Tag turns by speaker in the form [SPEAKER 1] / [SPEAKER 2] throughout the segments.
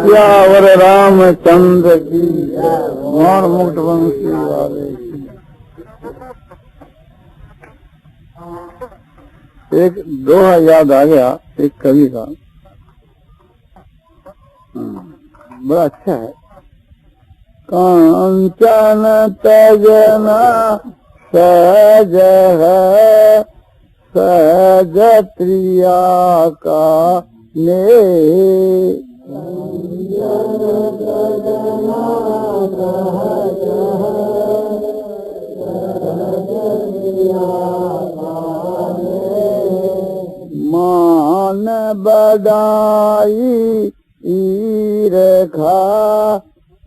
[SPEAKER 1] सियावर रामचंद्र की मौन मुक्त वंशी वाले की। एक दोहा याद आ गया एक कवि का, बड़ा अच्छा है। कांचन तजना सहज है, सहज प्रिया का ने मान बढ़ाई ईरखा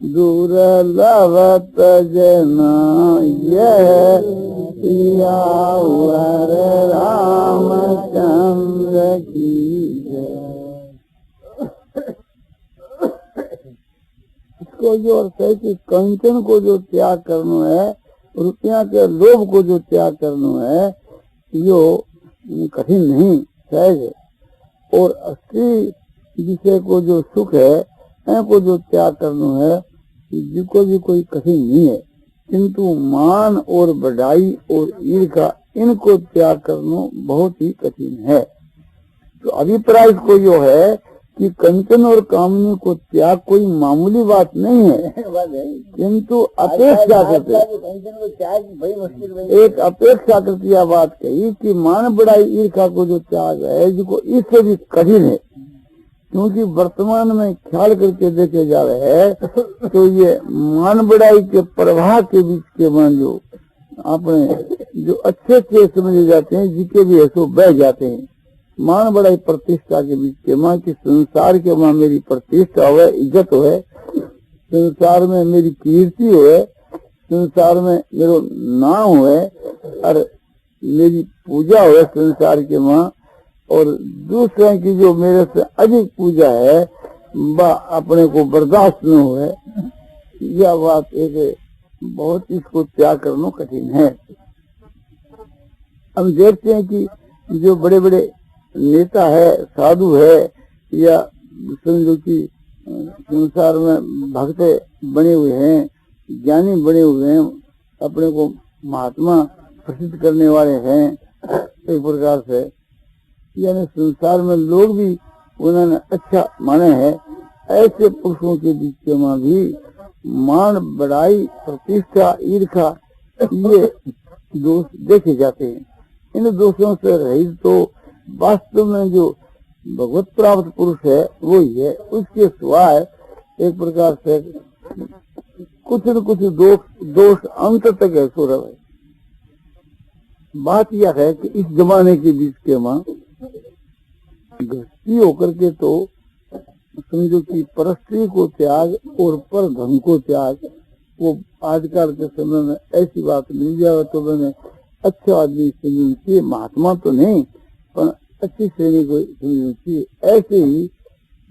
[SPEAKER 1] दुर्लभत जना यह सियावर रामचंद्र की जय। इसको जो अर्थ है कि कंचन को जो त्याग करना है, रुपया के लोभ को जो त्याग करना है, यो कठिन नहीं, सहज है। और असली विषय को जो सुख है को जो त्याग करना है, जिसको भी कोई कठिन नहीं है। किंतु मान और बढ़ाई और ईर्ष्या इनको त्याग करना बहुत ही कठिन है। तो अभिप्राय को जो है कि कंचन और कामनी को त्याग कोई मामूली बात नहीं है, किंतु अपेक्षा करते एक अपेक्षा करती यह बात कही कि मान बढ़ाई ईर्ष्या को जो त्याग है, जिसको इससे भी कठिन है। क्योंकि वर्तमान में ख्याल करके देखे जा रहे हैं तो ये मान बढ़ाई के प्रवाह के बीच के मान जो अपने जो अच्छे समझे जाते हैं, जिसके भी ऐसो बह जाते हैं। मान बढ़ाई प्रतिष्ठा के बीच के माँ की संसार के माँ मेरी प्रतिष्ठा हो, इज्जत हो, संसार में मेरी कीर्ति हो, संसार में मेरा नाम हो और मेरी पूजा हो संसार के माँ, और दूसरे की जो मेरे से अधिक पूजा है वह अपने को बर्दाश्त न हो। यह बात एक बहुत इसको त्याग करना कठिन है। हम देखते हैं कि जो बड़े बड़े नेता है, साधु है, या समझो कि संसार में भक्त बने हुए हैं, ज्ञानी बने हुए हैं, अपने को महात्मा प्रसिद्ध करने वाले हैं, एक प्रकार से यानी संसार में लोग भी उन्होंने अच्छा माने हैं। ऐसे पुरुषों के बीच में भी मान बढ़ाई प्रतिष्ठा ईर्ष्या ये दोष देखे जाते हैं। इन दोषों से रहित तो वास्तव में जो भगवत प्राप्त पुरुष है वो ही है। उसके सिवाय एक प्रकार से कुछ न कुछ दोष अंत तक है सौरभ है। बात यह है कि इस जमाने के बीच के माँ गृहस्थी होकर के तो समझो कि परस्त्री को त्याग और पर धन को त्याग, वो आजकल के समय में ऐसी बात मिल जाए तो मैंने अच्छा आदमी समझना चाहिए, महात्मा तो नहीं पर अच्छी श्रेणी को समझना चाहिए। ऐसे ही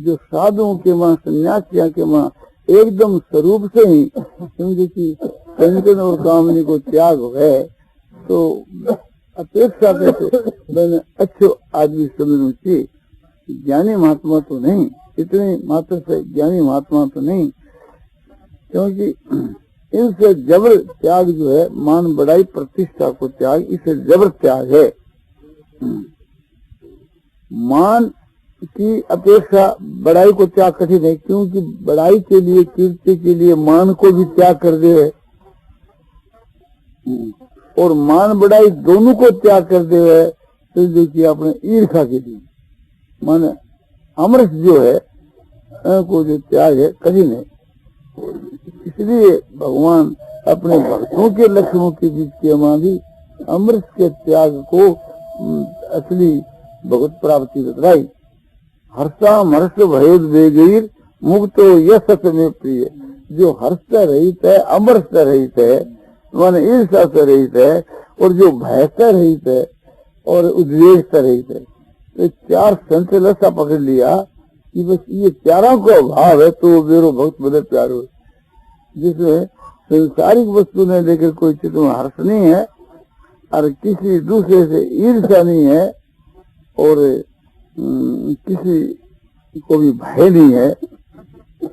[SPEAKER 1] जो साधुओं के माँ, सन्यासियों के माँ एकदम स्वरूप से ही समझो कि कंचन और कामनी को त्याग है, तो अपेक्षा करके मैंने अच्छे आदमी समझना चाहिए। ज्ञानी महात्मा तो नहीं, इतने मात्र से ज्ञानी महात्मा तो नहीं, क्योंकि इनसे जबर त्याग जो है, मान बढ़ाई प्रतिष्ठा को त्याग, इसे जबर त्याग है। मान की अपेक्षा बढ़ाई को त्याग कठिन है, क्योंकि बढ़ाई के लिए, कीर्ति के लिए मान को भी त्याग कर दे है, और मान बढ़ाई दोनों को त्याग कर दे है। तो देखिए अपने ईर्ष्या के लिए माने अमृत जो है को जो त्याग है कठिन है। इसलिए भगवान अपने भक्तों के लक्ष्यों के बीच के मां भी अमृत के त्याग को असली भगवत प्राप्ति बतलाई। हर्षा हर्ष भयद बेगीर मुक्त यश में प्रिय, जो हर्ष से रहित है, अमृत से रहित है, माने ईर्ष्या से रहित है, और जो भय से रहित है और उद्वेग से रहित है। तो चार संचल ऐसा पकड़ लिया कि बस ये चारों का अभाव है तो मेरे भक्त बड़े प्यार हो, जिसमें संसारिक वस्तु ने लेकर कोई चित्त में हर्ष नहीं है और किसी दूसरे से ईर्ष्या नहीं है और किसी को भी भय नहीं है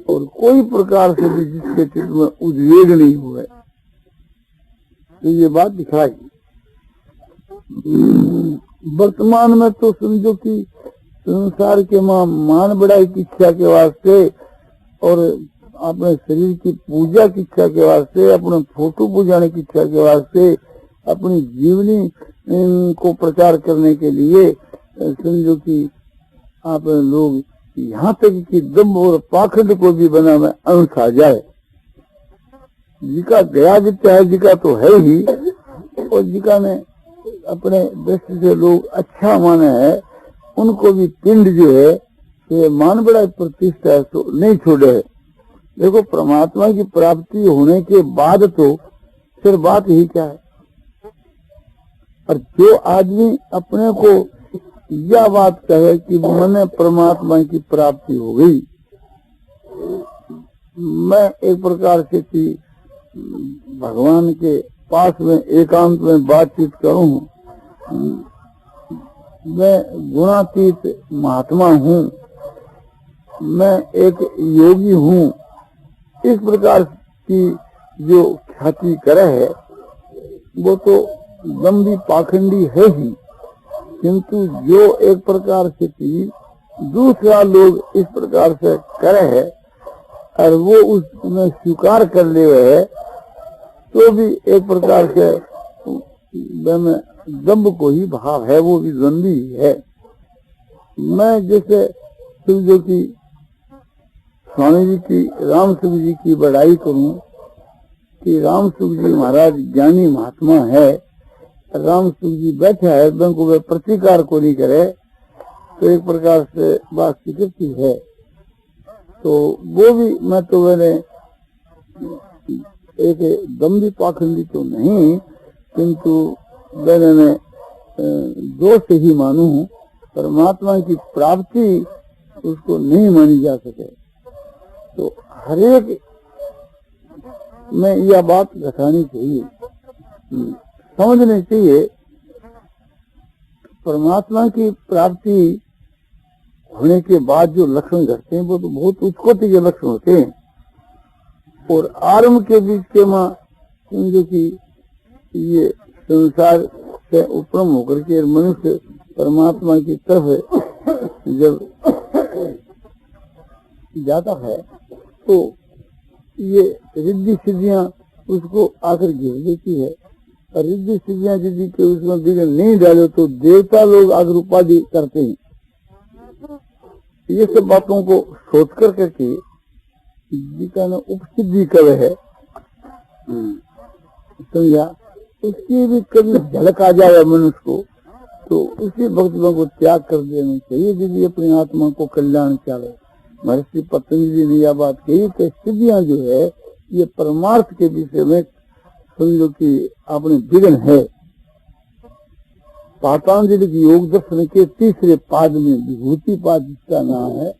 [SPEAKER 1] और कोई प्रकार से भी जिसके चित्त में उद्वेग नहीं हुए, तो ये बात दिखाई। वर्तमान में तो समझो कि संसार के मान बढ़ाई की इच्छा के वास्ते और अपने शरीर की पूजा की इच्छा के वास्ते, अपने फोटो पूजाने की इच्छा के वास्ते, अपनी जीवनी को प्रचार करने के लिए समझो कि आप लोग यहाँ तक कि दम्भ और पाखंड को भी बना में अंश आ जाए। जिका गया वित्त है, जिका तो है ही, और जिका ने अपने दृष्टि से लोग अच्छा माने है, उनको भी पिंड जो है तो मान बड़ा प्रतिष्ठा है तो नहीं छोड़े है। देखो परमात्मा की प्राप्ति होने के बाद तो फिर बात ही क्या है। और जो आदमी अपने को यह बात कहे कि मैंने परमात्मा की प्राप्ति हो गई, मैं एक प्रकार से कि भगवान के पास में एकांत में बातचीत करूं, मैं गुणातीत महात्मा हूँ, मैं एक योगी हूँ, इस प्रकार की जो ख्याति करे है वो तो दम्भी पाखंडी है ही। किंतु जो एक प्रकार से कि दूसरा लोग इस प्रकार से करे है और वो उसमें स्वीकार कर ले है, तो भी एक प्रकार से दम्भ को ही भाव है, वो भी दम्भी है। मैं जैसे समझो कि स्वामी जी की, राम सुख जी की बड़ाई करूं कि राम सुख जी महाराज ज्ञानी महात्मा है, राम सुख जी बैठा है, को वे प्रतिकार को नहीं करे, तो एक प्रकार से बात स्वीकृति है। तो वो भी मैं तो मैंने एक दम्भी पाखंडी तो नहीं, किंतु मैंने दोष ही मानू हूँ। परमात्मा की प्राप्ति उसको नहीं मानी जा सके, तो हरेक में यह बात घटानी चाहिए, समझनी चाहिए। परमात्मा की प्राप्ति होने के बाद जो लक्षण घटते हैं वो तो बहुत उच्चकोटि के लक्षण होते हैं, और आरंभ के बीच के मां समझो कि ये संसार से उपरम होकर के मनुष्य परमात्मा की तरफ जब जाता है तो ये रिद्धि सिद्धियां उसको आकर घेर देती है, और रिद्धि सिद्धियां यदि के उसमें विघ्न नहीं डाले तो देवता लोग आकर उपाधि करते हैं। ये सब बातों को सोच कर करके जिसका ना उपसिद्धि कवे है, समझा, उसकी भी कभी झलक आ जाए मनुष्य को, तो उसी भक्तों को त्याग कर देना चाहिए यदि अपनी आत्मा को कल्याण चाहे। महर्षि पतंजलि ने यह बात कही कि सिद्धियां जो है ये परमार्थ के विषय में समझो कि अपने विघ्न है। पातंजलि की योग दर्शन के तीसरे पाद में विभूति पाद जिसका नाम है,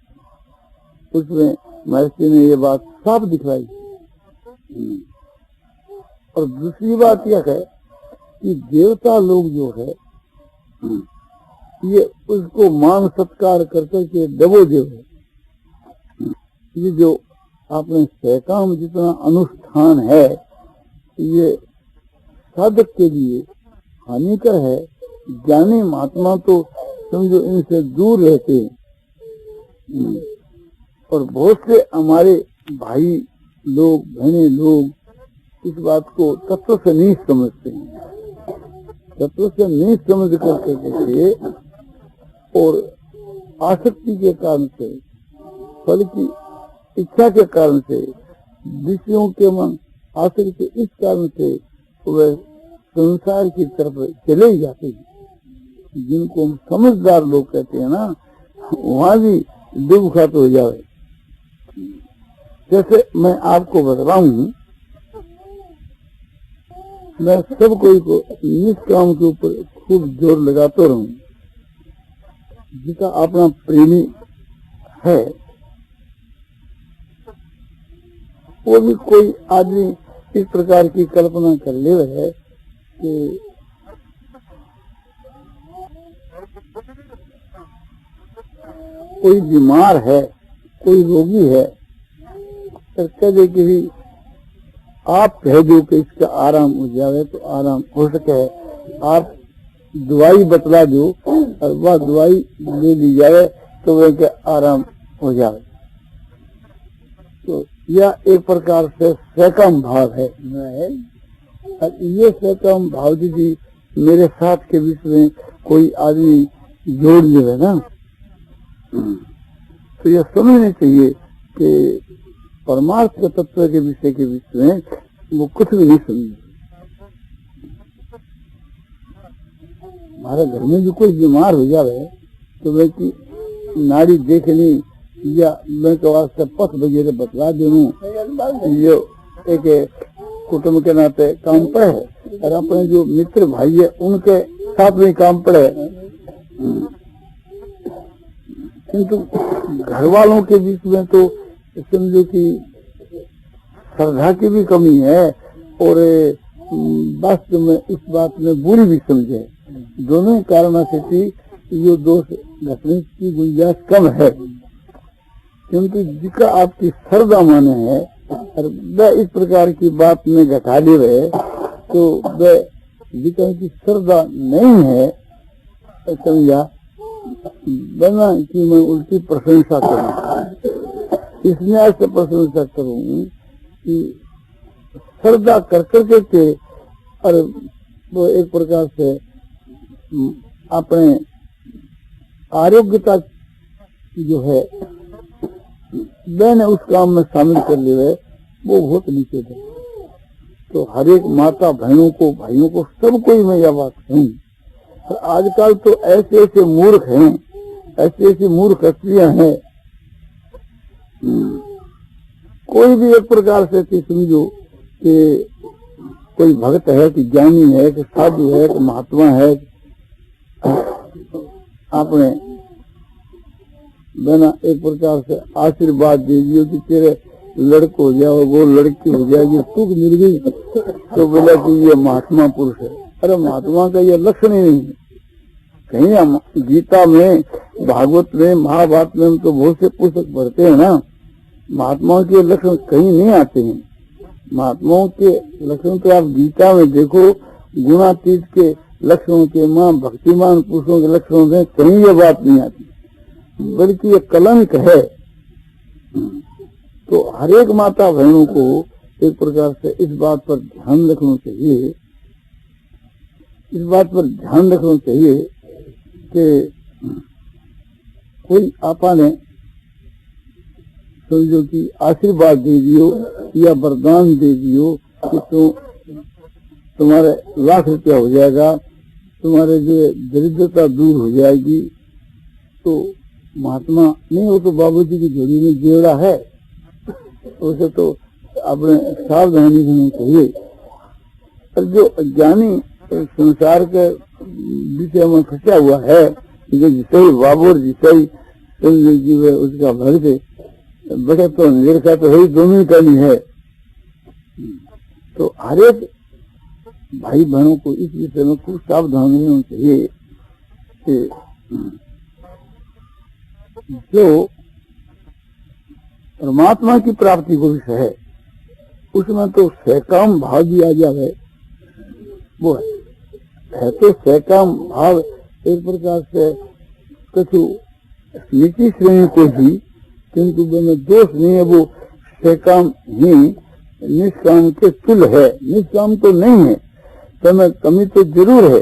[SPEAKER 1] उसमें महर्षि ने ये बात साफ दिखलाई। और दूसरी बात यह है कि देवता लोग जो है ये उसको मान सत्कार करके के दबोदेव है। ये जो आपने सहकाम जितना अनुष्ठान है ये साधक के लिए हानिकर है। ज्ञानी महात्मा तो समझो इनसे दूर रहते हैं, और बहुत से हमारे भाई लोग बहने लोग इस बात को तत्व से नहीं समझते हैं। तत्व से नहीं समझ करके और आसक्ति के कारण से, फल की इच्छा के कारण से, विषयों के मन आसक्ति इस कारण से वह संसार की तरफ चले ही जाते हैं। जिनको हम समझदार लोग कहते हैं ना, वहाँ भी डूब खाते हो जाए। जैसे मैं आपको बतलाऊं, मैं सब कोई को इस काम के ऊपर खूब जोर लगाता रहूं। जिसका अपना प्रेमी है वो भी कोई आदमी इस प्रकार की कल्पना कर ले है कि कोई बीमार है, कोई रोगी है, तो कह दे कि भी आप कह दो कि इसका आराम हो जाए तो आराम हो सके, आप दवाई बतला दो और वह दवाई ले ली जाए तो वह के आराम हो जाए। तो यह एक प्रकार से सहकम भाव है। और ये सहकम भाव यदि मेरे साथ के बीच में कोई आदमी जोड़ ले ना, तो यह समझना चाहिए कि परमार्थ के तत्व के विषय के बीच में वो कुछ भी नहीं समझे। हमारे घर में जो कोई बीमार हो जाए तो वह की नाड़ी देखनी या मैं के वास्ते पथ वगैरह बतला दूं, ये एक कुटुंब के नाते काम पड़े और अपने जो मित्र भाई है उनके साथ में काम पड़े। किंतु घर वालों के बीच में तो समझो कि श्रद्धा की भी कमी है और वास्तव में इस बात में बुरी भी समझे। दोनों कारणों से ये दोष घटने की गुंजाइश कम है, क्योंकि जिसका आपकी श्रद्धा माने है और वह इस प्रकार की बात में घटा ले रहे तो वह जिसका की श्रद्धा नहीं है, समझा, बना कि मैं उनकी प्रशंसा करूं, इसमें ऐसे प्रशंसा करूं कि श्रद्धा कर करके और वो एक प्रकार से अपने आरोग्यता जो है मैंने उस काम में शामिल कर लिए, वो बहुत नीचे थे। तो हर एक माता बहनों को, भाइयों को, सबको ही मैं यह बात कहूँ। और आजकल तो ऐसे ऐसे मूर्ख हैं, ऐसी ऐसी मूर्ख हस्तियां हैं, कोई भी एक प्रकार से समझो कि कोई भक्त है कि ज्ञानी है कि साधु है कि महात्मा है, आपने बिना एक प्रकार से आशीर्वाद दे दियो कि तेरे लड़को हो जाओ, वो लड़की हो जाएगी, तुक मिल गई, तो बोला कि ये महात्मा पुरुष है। अरे महात्मा का ये लक्षण ही नहीं है। कहीं गीता में, भागवत में, महाभारत में हम तो बहुत से पुस्तक पढ़ते हैं ना, महात्माओं के लक्षण कहीं नहीं आते हैं। महात्माओं के लक्षण तो आप गीता में देखो, गुणातीत के लक्षणों के, मां भक्तिमान पुरुषों के लक्षणों में कहीं ये बात नहीं आती, बल्कि ये कलंक है। तो हर एक माता बहनों को एक प्रकार से इस बात पर ध्यान रखना चाहिए, इस बात पर ध्यान रखना चाहिए कि कोई आपा ने समझो कि आशीर्वाद दे दियो या वरदान दे दियो कि तुम्हारे लाख रुपया हो जाएगा, तुम्हारे जो दरिद्रता दूर हो जाएगी, तो महात्मा नहीं, वो तो बाबूजी की झोली में जेवड़ा है, उसे तो अपने सावधानी होनी चाहिए। और जो अज्ञानी संसार के विषय में फंसा हुआ है, जो जिसे ही बाबूर जिसे ही जीव है उसका भक्त बड़े तो निरखा तो है, दोनों ही करनी है। तो हर एक भाई बहनों को इस विषय में खूब सावधान होना चाहिए कि जो परमात्मा की प्राप्ति को विषय है उसमें तो सहकाम भाव भी आ जाए, वो है तो सहकाम भाव एक प्रकार से कछु नीति श्रेणी को भी, किंतु में दोष नहीं है, वो सहकाम ही निष्काम के तुल है। निष्काम तो नहीं है, तो में कमी तो जरूर है,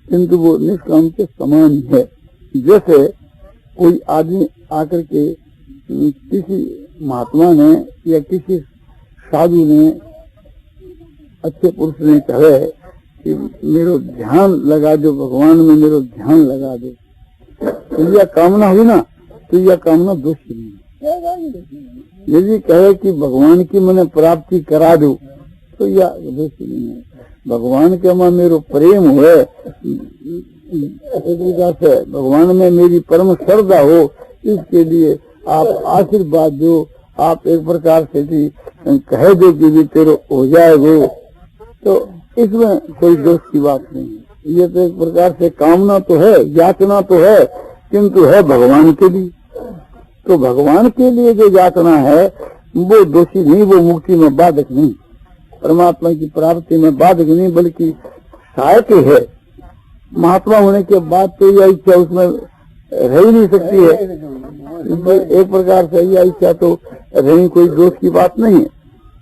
[SPEAKER 1] किंतु वो निष्काम के समान ही है। जैसे कोई आदमी आकर के किसी महात्मा ने या किसी साधु ने, अच्छे पुरुष ने कहे कि मेरो ध्यान लगा दो, भगवान में मेरो ध्यान लगा दो, तो यह कामना हुई ना, तो यह कामना दोष नहीं है। यदि कहे कि भगवान की मैंने प्राप्ति करा दो, तो यह दोष नहीं है। भगवान के मां मेरो प्रेम हुए, से भगवान में मेरी परम श्रद्धा हो, इसके लिए आप आशीर्वाद दो, आप एक प्रकार से भी कह दे कि भी तेरे हो जाएगा, तो इसमें कोई दोष की बात नहीं है। ये तो एक प्रकार से कामना तो है, याचना तो है, किंतु है भगवान के लिए। तो भगवान के लिए जो याचना है वो दोषी नहीं, वो मुक्ति में बाधक नहीं, परमात्मा की प्राप्ति में बाधक नहीं, बल्कि सहायक है। महात्मा होने के बाद तो यह इच्छा उसमें रह ही नहीं सकती है। एक प्रकार से यह इच्छा तो रही, कोई दोष की बात नहीं है।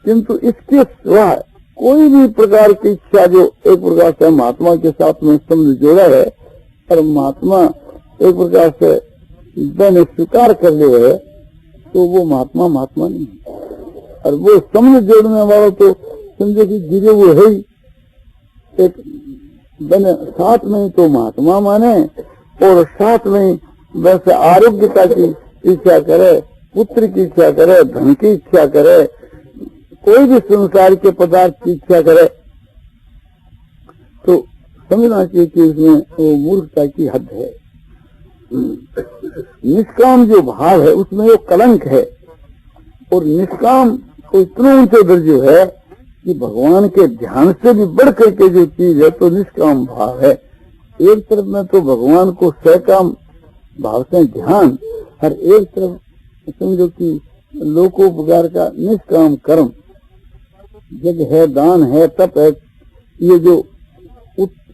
[SPEAKER 1] किंतु इसके सिवा कोई भी प्रकार की इच्छा जो एक प्रकार से महात्मा के साथ में संबंध जोड़ा है, और महात्मा एक प्रकार से मैंने स्वीकार कर लिया है, तो वो महात्मा नहीं है। और वो संबंध जोड़ने वाला तो समझे कि गिरे वो है ही। एक बने साथ में तो महात्मा माने, और साथ में वैसे आरोग्यता की इच्छा करे, पुत्र की इच्छा करे, धन की इच्छा करे, कोई भी संसार के पदार्थ की इच्छा करे, तो समझना चाहिए कि उसमें वो मूर्खता की हद है। निष्काम जो भाव है उसमें वो कलंक है, और निष्काम को इतना ऊंचे दर्जे है कि भगवान के ध्यान से भी बढ़ करके जो चीज है तो निष्काम भाव है। एक तरफ में तो भगवान को सकाम भाव से ध्यान, और एक तरफ समझो कि लोकोपकार का निष्काम कर्म, जग है, दान है, तप है, ये जो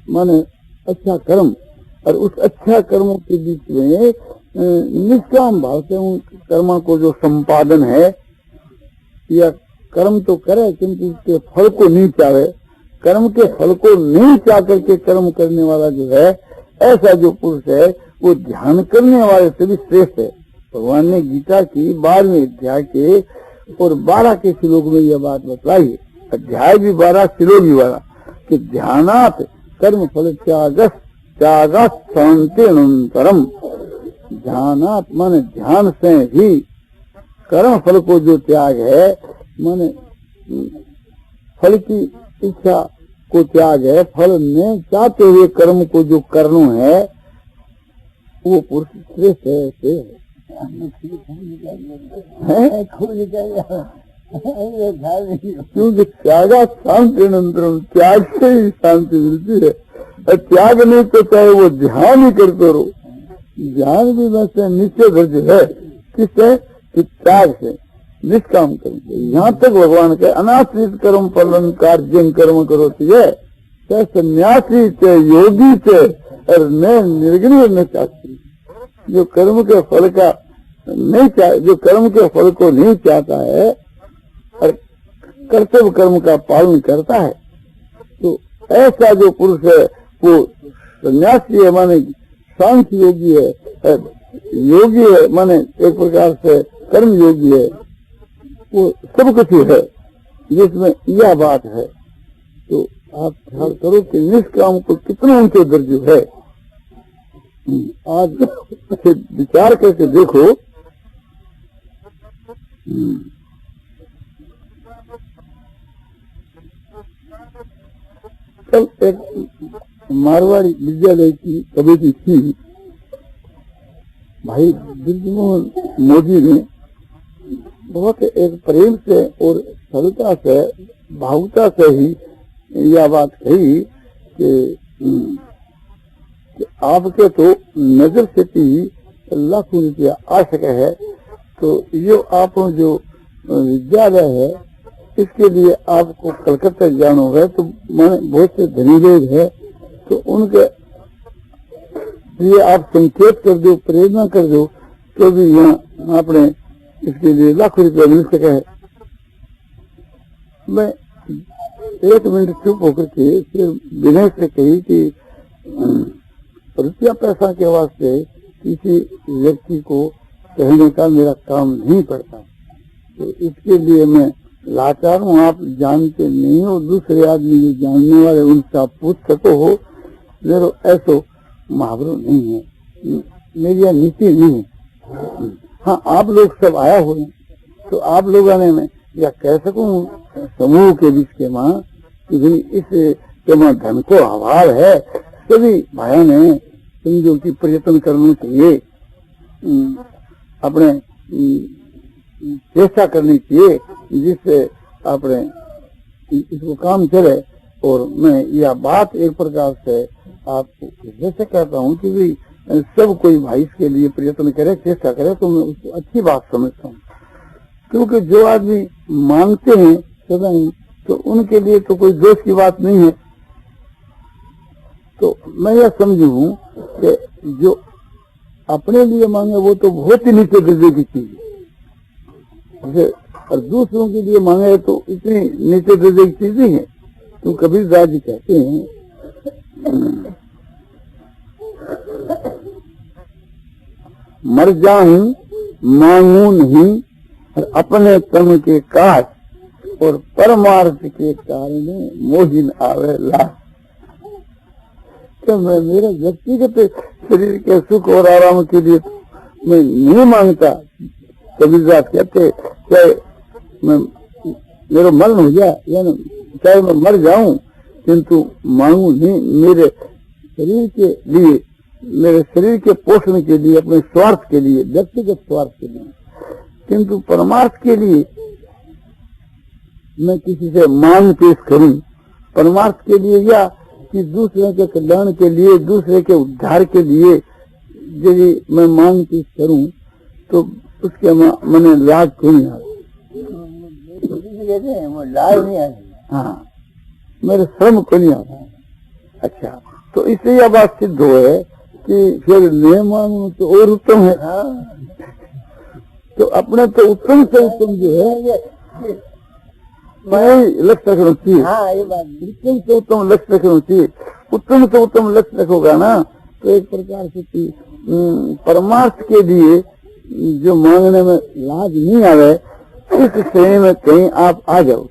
[SPEAKER 1] माने अच्छा कर्म, और उस अच्छा कर्मों के बीच में निष्काम भाव से उन कर्मों को जो संपादन है, या कर्म तो करे किंतु उसके फल को नहीं चाहे, कर्म के फल को नहीं चाह करके कर्म करने वाला जो है, ऐसा जो पुरुष है वो ध्यान करने वाले से भी श्रेष्ठ है। भगवान ने गीता की 12वें अध्याय के और 12 के श्लोक में यह बात बताई है, अध्याय भी 12 श्लोक भी 12, कि ध्यानात कर्म फल त्यागात शांति अनंतरम। ध्यानात माने ध्यान से ही कर्म फल को जो त्याग है, माने फल की इच्छा को त्याग है, फल ने चाहते हुए कर्म को जो करना है वो पुरुष श्रेष्ठ है। क्योंकि त्यागा शांति अनंतरम, त्याग से ही शांति मिलती है। और त्याग नहीं तो चाहे वो ध्यान ही करते रहो, ध्यान भी वैसे निश्चय दर्ज है, किससे? त्याग से, निष्काम कर्म से। यहाँ तक भगवान के अनाश्रित कर्म फलन कार्य कर्म करो चाहे सन्यासी से, योगी से, और न निर्गुण न चाहती, जो कर्म के फल का नहीं चाह, जो कर्म के फल को नहीं चाहता है और कर्तव्य कर्म का पालन करता है, तो ऐसा जो पुरुष है वो सन्यासी है, माने सांख्य योगी है, योगी है माने एक प्रकार से कर्म योगी है, वो सब कुछ है जिसमें यह बात है। तो आप ख्याल करो कि निष्काम को कितना ऊंचे दर्जे है। आज विचार करके देखो, कल एक मारवाड़ी विद्यालय की कमेटी थी, भाई ब्रिजमोहन मोदी ने बहुत एक प्रेम से और सरलता से, भावुकता से ही यह बात कही कि आपके तो नजर से भी लाखों रुपया आ सके है, तो ये आप जो विद्यालय है इसके लिए आपको कलकत्ता जाना है, तो मैंने बहुत से धनी लोग है, तो उनके लिए आप संकेत कर दो, प्रेरणा कर दो, तो भी यहाँ आपने इसके लिए लाखों रुपया मिल सके है। मैं 1 मिनट चुप होकर के फिर विनय से कही कि रुपया पैसा के वास्ते किसी व्यक्ति को कहने का मेरा काम नहीं पड़ता, तो इसके लिए मैं लाचार हूँ। आप जानते नहीं हो, दूसरे आदमी जो जानने वाले उनसे आप पूछ सको हो, मेरा ऐसा मुहावरा नहीं है, मेरी यह नीति नहीं है। हाँ, आप लोग सब आया हो, तो आप लोगों ने मैं या कह सकूं समूह के बीच के माँ कि भाई इस के माँ धन को अभाव है, सभी भाइयों ने समझो कि प्रयत्न करना चाहिए, अपने चेष्टा करनी चाहिए, जिससे अपने इसको काम चले। और मैं यह बात एक प्रकार से आपको जैसे कहता हूँ कि भाई सब कोई भाई इसके लिए प्रयत्न करे, चेष्टा करे, तो मैं उसको अच्छी बात समझता हूँ। क्योंकि जो आदमी मांगते हैं सदा ही, तो उनके लिए तो कोई दोष की बात नहीं है। तो मैं यह समझूं कि जो अपने लिए मांगे वो तो बहुत ही नीचे दर्जे की चीज है, और दूसरों के लिए मांगे तो इतनी नीचे दर्जे की चीज नहीं है। तो कबीरदास जी कहते हैं, मर जाऊं मांगू नहीं और अपने तन के काज, और परमार्थ के कारण मोहिन आवे लाश। तो मैं मेरे व्यक्तिगत शरीर के सुख और आराम के लिए मैं नहीं मांगता। कबीरदास कहते चाहे मेरा मरण हो जाए या चाहे मैं मर जाऊं, किंतु मांगू नहीं मेरे शरीर के लिए, मेरे शरीर के पोषण के लिए, अपने स्वार्थ के लिए, व्यक्तिगत स्वार्थ के लिए, किंतु परमार्थ के लिए मैं किसी से मांग पेश करूं। परमार्थ के लिए या कि दूसरे के कल्याण के लिए, दूसरे के उद्धार के लिए यदि मैं मांग पेश करूं तो उसके मैंने लाज क्यों नहीं आता? लाज नहीं आती। हाँ, मेरे श्रम को नहीं आता। अच्छा, तो इससे यह बात सिद्ध हो है कि फिर नहीं मांगू तो और उत्तम है। तो अपने तो उत्तम से उत्तम जो है लक्ष्य रखना चाहिए। हाँ, ये बात उत्तम से उत्तम लक्ष्य रखना चाहिए। उत्तम से उत्तम लक्ष्य रखोगा ना तो एक प्रकार से परमार्थ के लिए जो मांगने में लाज नहीं आवे, इस श्रेणी में कहीं आप आ जाओ।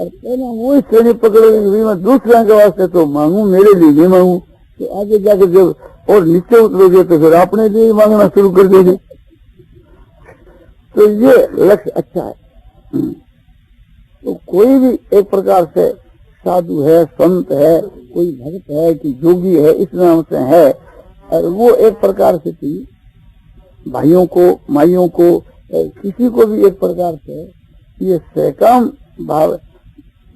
[SPEAKER 1] और पहले वो श्रेणी पकड़ोगे, मैं दूसरे के वास्ते तो मांगू, मेरे लिए नहीं मांगू, तो आगे जाकर जब और नीचे उतरोगे तो फिर अपने लिए मांगना शुरू कर देंगे। तो ये लक्ष्य अच्छा है। तो कोई भी एक प्रकार से साधु है, संत है, कोई भक्त है कि योगी है, इस नाम से है, और वो एक प्रकार से भाइयों को, माइयों को, किसी को भी एक प्रकार से ये सहकाम भाव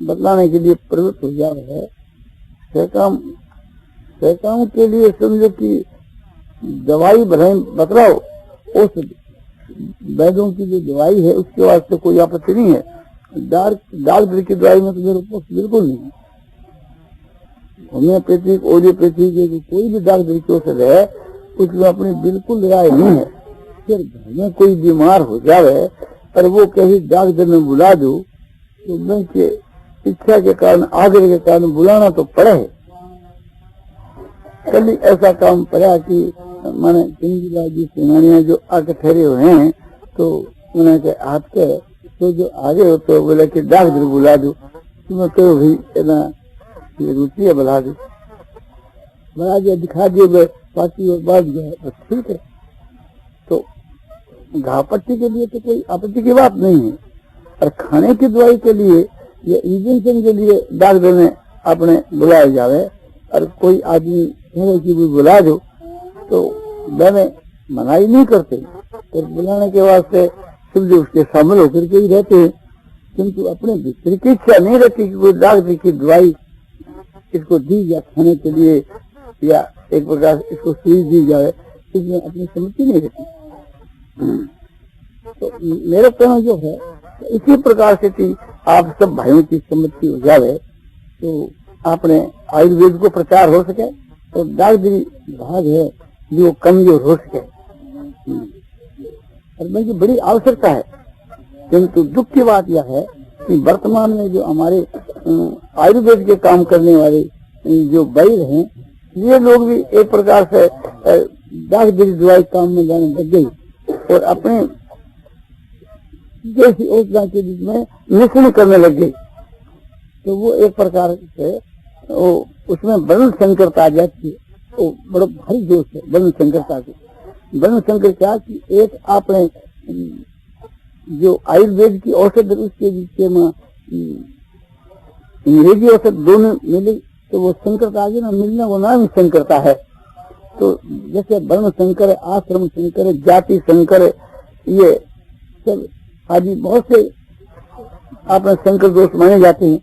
[SPEAKER 1] बतलाने के लिए प्रवृत्त हो जाए है। सहकाम के लिए समझो कि दवाई बतलाओ, उस वैद्यों की जो दवाई है उसके वास्ते कोई आपत्ति नहीं है। डॉक्टर की दवाई में तो मेरे पक्ष बिल्कुल नहीं है। होम्योपैथिक, ओलियोपैथिक, कोई भी डॉक्टर की औषध है उसमें अपनी बिल्कुल राय नहीं है। फिर घर में कोई बीमार हो जाए और वो कहीं डॉक्टर में बुला दो तो मैं के इच्छा के कारण, आग्रह के कारण बुलाना तो पड़े है। कल ऐसा काम पड़ा कि मैंने चंदीलाल जी सिंगानिया जो आके ठहरे हुए हैं, तो मैंने कहा आपके तो जो आगे हो तो बोला कि डॉक्टर बुला दो। तो मैं कहो भाई ना ये रुचि है, बुला दो, बुला दिया, दिखा दिए, बाकी और बात गया, बस ठीक है। तो घाव पट्टी के लिए तो कोई आपत्ति की बात नहीं है, और खाने की दवाई के लिए या इंजेक्शन के लिए डॉक्टर ने अपने बुलाया जावे, और कोई आदमी की भी बुला दो तो मैंने मनाही नहीं करते, और बुलाने के वास्ते समझो उसके शामिल होकर के ही रहते हैं। किंतु अपने भीतर की इच्छा नहीं रहती कि कोई डॉक्टर की दवाई इसको दी जाए खाने के लिए, या एक प्रकार इसको सुई दी जाए, इसमें अपनी सम्मति नहीं रहती। तो मेरा कहना जो है इसी प्रकार से कि आप सब भाइयों की सम्मति हो जाए तो आपने आयुर्वेद को प्रचार हो सके, और डॉक्टरी भाग है जो कमजोर हो सके, और मेरी बड़ी आवश्यकता है। किंतु दुख की बात यह है कि वर्तमान में जो हमारे आयुर्वेद के काम करने वाले जो वैद्य हैं, ये लोग भी एक प्रकार से डॉक्टरी दवाई काम में जाने लग गई, और अपने जैसी औषधा के बीच में मिश्रण करने लग गई। तो वो एक प्रकार से वो उसमें वर्ण संकरता आ जाती है। वो बड़ा भारी दोष है वर्ण संकरता से। वर्ण संकर क्या कि एक आपने जो आयुर्वेद की औषध उसके बीच में अंग्रेजी औषध दोनों मिले तो वो संकरता आ गई ना, मिलना वो नाम संकरता है। तो जैसे वर्ण संकर है, आश्रम संकर है, जाति संकर है, ये सब आदि बहुत से अपने शंकर दोष माने जाते हैं,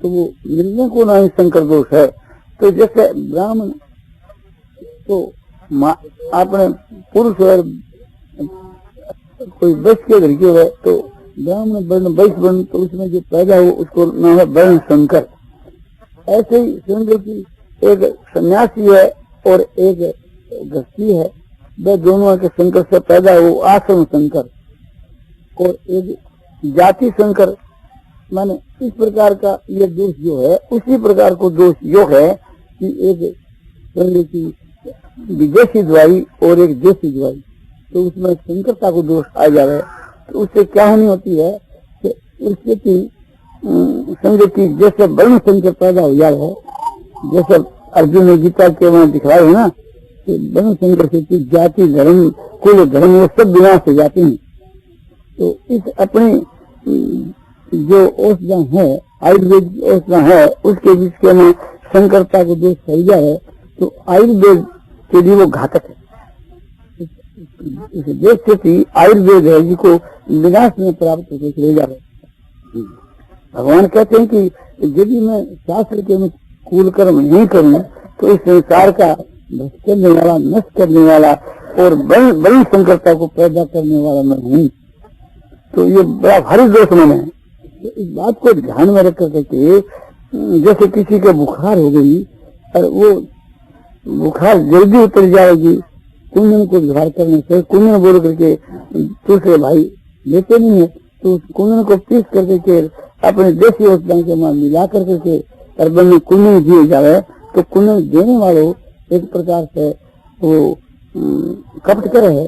[SPEAKER 1] तो वो मिलने को नहीं शंकर दोष है। तो जैसे ब्राह्मण तो अपने पुरुष और कोई वैश्य के घर के है तो ब्राह्मण वर्ण वैश्य वर्ण, तो उसमें जो पैदा हो उसको नाम है वर्ण शंकर। ऐसे ही शंकर की एक सन्यासी है और एक गृहस्थी है, वे दोनों के शंकर से पैदा हो आश्रम शंकर और एक जाति शंकर। माने इस प्रकार का ये दोष जो है, उसी प्रकार को दोष जो है कि एक की विदेशी दवाई और एक देशी दवाई, तो उसमें शंकरता को दोष आ जाए तो उससे क्या हानि होती है कि उससे की संगति जैसे वर्ण शंकर पैदा हो जाए है, जैसे अर्जुन ने गीता के वहां दिखवाए है ना कि वर्ण शंकर से जाति धर्म कुल धर्म वो सब विनाश हो जाते हैं। तो इस अपनी जो औषधा है, आयुर्वेद औषधा है, उसके बीच के में शंकरता को दोष फैल जाए तो आयुर्वेद के लिए वो घातक है। इस देश से आयुर्वेद है जिसको विनाश में प्राप्त होकर चले जा रहे। भगवान कहते हैं कि यदि मैं शास्त्र के अनुकूल कर्म नहीं करूं तो इस संसार का भ्रष्ट करने वाला, नष्ट करने वाला और बड़ी संकरता को पैदा करने वाला मैं हूँ। तो ये बड़ा भारी दोष मैंने है। तो इस बात को ध्यान में रख करके जैसे किसी के बुखार हो गई और वो बुखार जल्दी उतर जाएगी, कुंदन को व्यवहार करने से, कुंदन बोल करके दूसरे भाई लेते नहीं है तो कुंदन को पीस करके अपने देसी औषधों के मां मिला करके अर्बन में कुंदन दिए जाए तो कुंदन देने वालों एक प्रकार से वो कपट करे है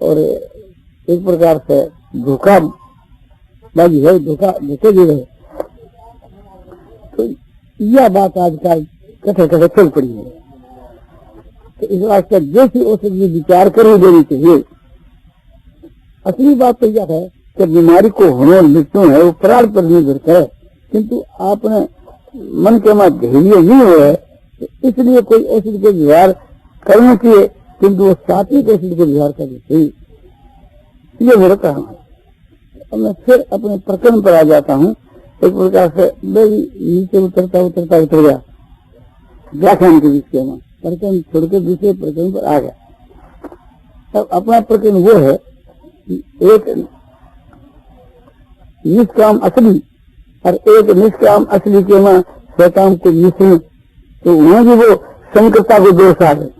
[SPEAKER 1] और एक प्रकार से धोखा बाजी है, धोखा देते भी रहे। तो यह बात आजकल कथे कथे चल पड़ी है। तो इस वास्ते देसी औषधि विचार कर ही देनी चाहिए। असली बात तो यह है कि बीमारी को होने मृत्यु है वो प्राण पर निर्भर है, किंतु आपने मन के में धैर्य नहीं हो है तो इसलिए कोई औषधि को व्यवहार करना चाहिए, किंतु वो सात्विक औषधि को व्यवहार करना चाहिए। ये मेरा कहना है। अब मैं फिर अपने प्रकरण पर आ जाता हूँ। एक प्रकार से नीचे उतर गया व्याख्यान के बीच में प्रकरण छोड़कर दूसरे प्रकरण पर आ गया। अब अपना प्रकरण वो है कि एक निष्काम असली और एक निष्काम असली के मां स्वकाम को मिश्रण, तो वहां भी वो संकरता को दोष आ गए।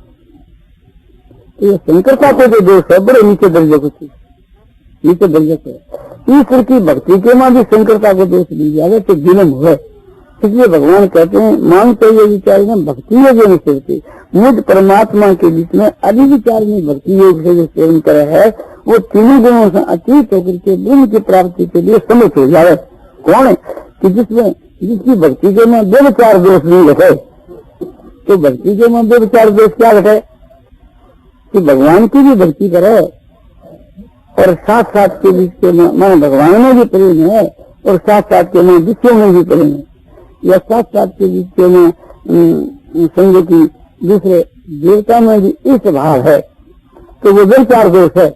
[SPEAKER 1] तो ये संकरता को जो दोष है बड़े नीचे दर्जे को थी, नीचे दर्जे से ईश्वर की भक्ति के मां भी संकरता को दोष दी जाए तो विलम्ब हुए। इसलिए भगवान कहते हैं मांगते ये विचार में भक्ति योग नहीं सेवती, मुझ परमात्मा के बीच में अभी विचार में भक्ति योग से जो सेवन करे है वो तीनों गुणों से अतीत होकर के ब्रह्म की प्राप्ति के लिए समर्थ हो जाए। कौन है कि जिसकी भक्ति के में दो विचार दोष नहीं घटे। तो भक्ति के में दो विचार दोष क्या घटे कि भगवान की भी भक्ति करे और साथ साथ के बीच के में भगवान में भी प्रेम है और साथ साथ के में विषयों में भी प्रेम है, या साथ साथ के बीच के में संगति दूसरे देवता में भी इस भाव है, तो वो दो चार दोष है।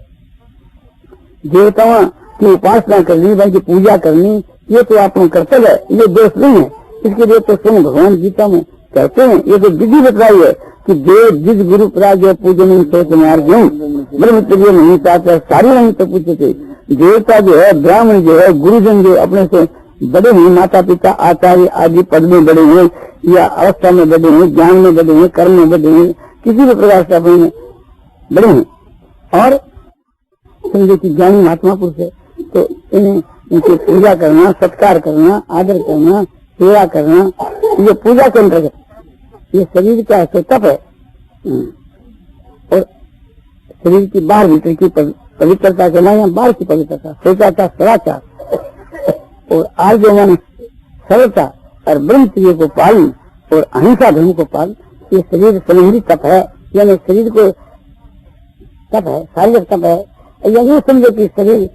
[SPEAKER 1] देवताओं की उपासना करनी, उनकी पूजा करनी, ये तो आपको कर्तव्य है, ये दोष नहीं है। इसके लिए तो स्वयं भगवान गीता में कहते हैं, ये तो विधि बताई है कि देव जिस गुरु प्राज पूजन सोच मार्गम ब्रह्मचर्य नहीं चाहता सारी नहीं तो पूछते। देवता जो है, ब्राह्मण जो है, गुरुजन जो अपने से बड़े हैं, माता पिता आचार्य आदि पद में बड़े हैं या अवस्था में बड़े हैं, ज्ञान में बड़े हैं, कर्म में बड़े हैं, किसी भी प्रकार से अपने बड़े हैं और समझे कि ज्ञानी महात्मा पुरुष है, तो इन्हें इनकी पूजा करना, सत्कार करना, आदर करना, सेवा करना, ये पूजा के अंतर्गत ये शरीर का तप है और शरीर की बाहर भीतर की पवित्रता के लिए बाहर की पवित्रता, सोचाता सदाचार और आज माने सरलता और ब्रह्मचर्य को पालन और अहिंसा धर्म को पालन, ये शरीर संबंधी तप है। यानी शरीर को तप है, शारीरिक तप है। यही समझो कि शरीर